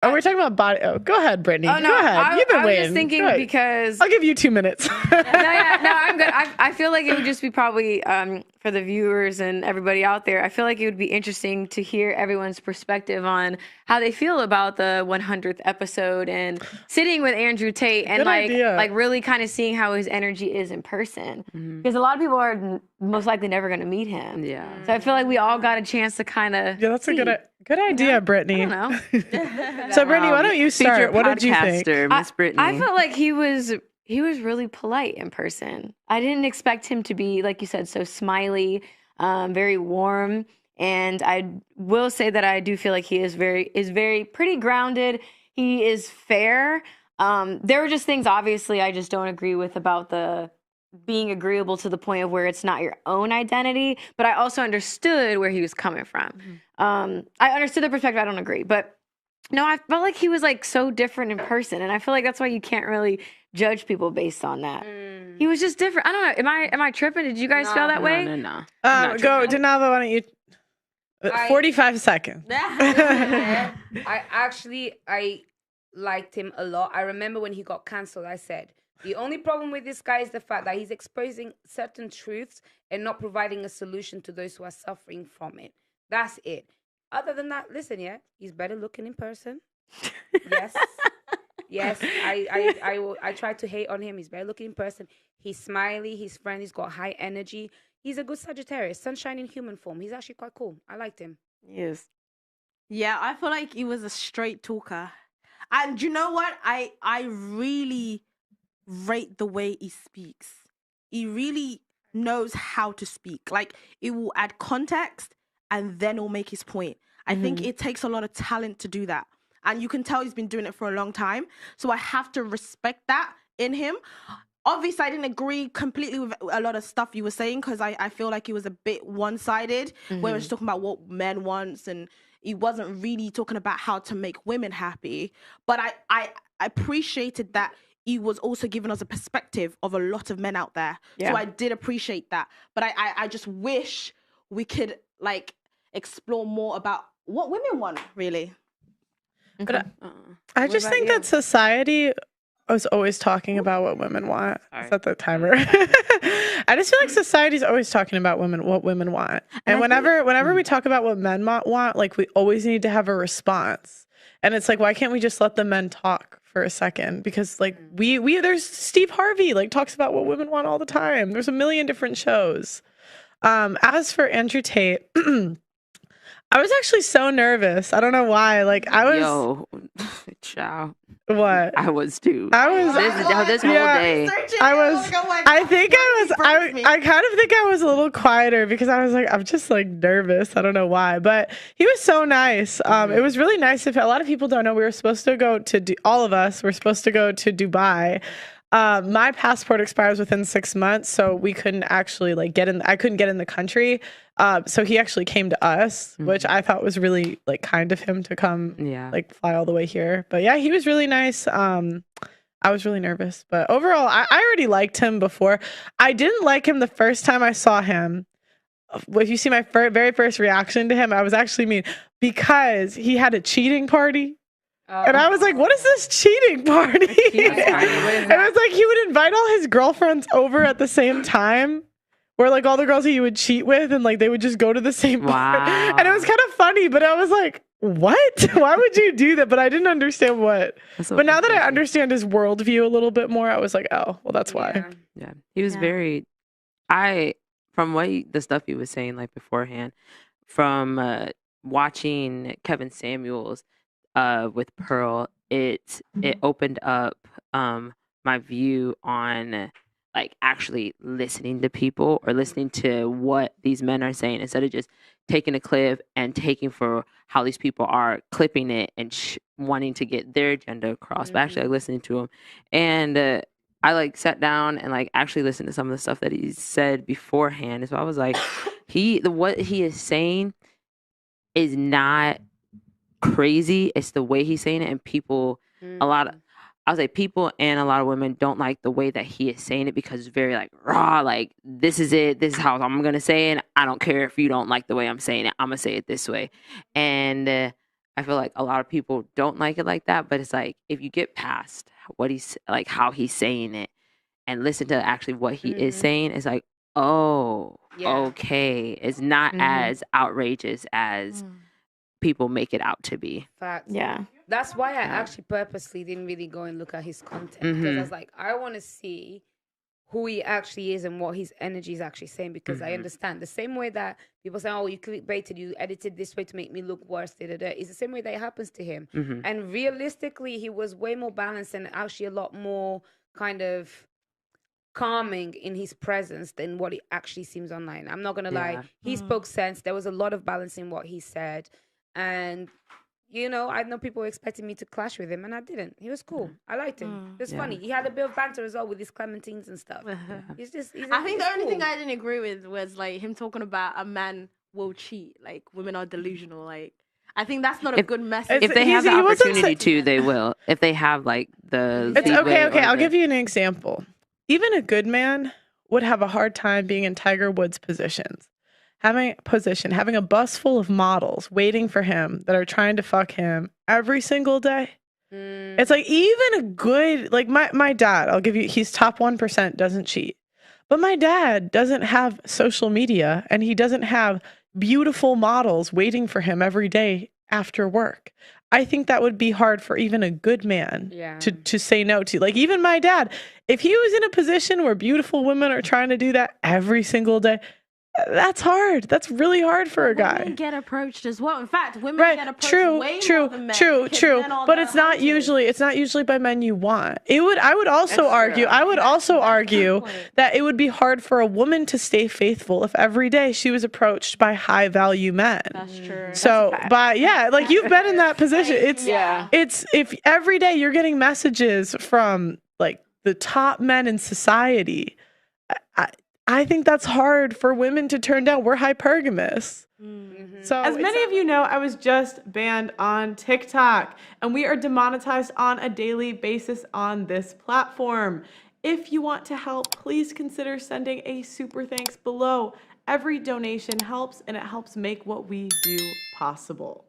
Oh, we're talking about body. Oh, go ahead, Brittany. Oh, no, go ahead. You've been waiting. I was just thinking because... I'll give you 2 minutes. no, I'm good. I feel like it would just be probably, for the viewers and everybody out there, I feel like it would be interesting to hear everyone's perspective on how they feel about the 100th episode and sitting with Andrew Tate and like really kind of seeing how his energy is in person. Because a lot of people are most likely never going to meet him. Yeah. So I feel like we all got a chance to kind of... Yeah, that's a good idea, Brittany. I don't know. So, Brittany, why don't you start? What did you think? Miss Brittany. I felt like he was really polite in person. I didn't expect him to be, like you said, so smiley, very warm. And I will say that I do feel like he is very pretty grounded. He is fair. There were just things, obviously, I just don't agree with about the being agreeable to the point of where it's not your own identity. But I also understood where he was coming from. I understood the perspective. I don't agree. But no, I felt like he was like so different in person. And I feel like that's why you can't really judge people based on that. He was just different. I don't know. Am I tripping? Did you guys feel that way? No. Go, Denava, why don't you... 45 seconds. I liked him a lot. I remember when he got cancelled, I said, the only problem with this guy is the fact that he's exposing certain truths and not providing a solution to those who are suffering from it. That's it. Other than that, listen, he's better looking in person. Yes. Yes, I tried to hate on him. He's better looking in person. He's smiley. He's friendly. He's got high energy. He's a good Sagittarius. Sunshine in human form. He's actually quite cool. I liked him. Yes. Yeah, I feel like he was a straight talker. And you know what? I really rate the way he speaks. He really knows how to speak. Like, it will add context and then he'll make his point. I think it takes a lot of talent to do that. And you can tell he's been doing it for a long time. So I have to respect that in him. Obviously, I didn't agree completely with a lot of stuff you were saying because I feel like he was a bit one-sided, where he was talking about what men wants and he wasn't really talking about how to make women happy. But I appreciated that he was also giving us a perspective of a lot of men out there. Yeah. So I did appreciate that. But I just wish we could, like, explore more about what women want, really. But I just think that society is always talking about what women want. Set the timer. I just feel like society's always talking about what women want. And whenever we talk about what men want, like, we always need to have a response. And it's like, why can't we just let the men talk for a second? Because, like, there's Steve Harvey, like, talks about what women want all the time. There's a million different shows. As for Andrew Tate, I was actually so nervous. I don't know why. Like, I was... Yo, ciao. What? I was too. I was... This whole day. I kind of think I was a little quieter because I was like, I'm just, like, nervous. I don't know why. But he was so nice. It was really nice. A lot of people don't know, we were supposed to go to... all of us were supposed to go to Dubai. My passport expires within 6 months, so we couldn't actually, like, I couldn't get in the country. So he actually came to us, which I thought was really, like, kind of him to come, like, fly all the way here. But yeah, he was really nice. I was really nervous, but overall, I already liked him before. I didn't like him the first time I saw him. If you see my very first reaction to him, I was actually mean because he had a cheating party. And I was like, what is this cheating party? And it was like he would invite all his girlfriends over at the same time, where, like, all the girls he would cheat with, and, like, they would just go to the same party. And it was kind of funny, but I was like, what? Why would you do that? But I didn't understand what. But now that I understand his worldview a little bit more, I was like, oh, well, that's why. Yeah. He was very... from the stuff he was saying, like, beforehand, from watching Kevin Samuels with Pearl, it opened up my view on, like, actually listening to people or listening to what these men are saying instead of just taking a clip and taking for how these people are clipping it and wanting to get their agenda across, but actually, like, listening to them. And I, like, sat down and, like, actually listened to some of the stuff that he said beforehand. So I was like, what he is saying is not crazy. It's the way he's saying it, and people, people and a lot of women don't like the way that he is saying it because it's very, like, raw, like, this is it, this is how I'm gonna say it, I don't care if you don't like the way I'm saying it, I'm gonna say it this way. And I feel like a lot of people don't like it like that, but it's like if you get past what he's like, how he's saying it, and listen to actually what he is saying, it's like, oh, okay, it's not as outrageous as people make it out to be. Facts. Yeah. That's why I actually purposely didn't really go and look at his content, because I was like, I want to see who he actually is and what his energy is actually saying, because I understand the same way that people say, oh, you clickbaited, you edited this way to make me look worse, is the same way that it happens to him. And realistically, he was way more balanced and actually a lot more kind of calming in his presence than what it actually seems online. I'm not gonna lie, he spoke sense. There was a lot of balance in what he said, and you know, I know people were expecting me to clash with him, and I didn't. He was cool. I liked him. It was funny. He had a bit of banter as well with his clementines and stuff. He's I think the only thing I didn't agree with was like him talking about a man will cheat, like women are delusional. Like, I think that's not a good message. If they have the opportunity to, they will. If they have like the It's okay. I'll give you an example. Even a good man would have a hard time being in Tiger Woods' positions. Having a bus full of models waiting for him that are trying to fuck him every single day. It's like, even a good, like my dad, he's top 1%, doesn't cheat. But my dad doesn't have social media, and he doesn't have beautiful models waiting for him every day after work. I think that would be hard for even a good man to say no to. Like, even my dad, if he was in a position where beautiful women are trying to do that every single day, that's hard. That's really hard for a guy. Women get approached as well. In fact, women get approached way more than men. True. But it's not usually by men you want. I would also argue that it would be hard for a woman to stay faithful if every day she was approached by high value men. That's true. So, like, you've been in that position. It's if every day you're getting messages from like the top men in society, I think that's hard for women to turn down. We're hypergamous. So, as many of you know, I was just banned on TikTok, and we are demonetized on a daily basis on this platform. If you want to help, please consider sending a super thanks below. Every donation helps, and it helps make what we do possible.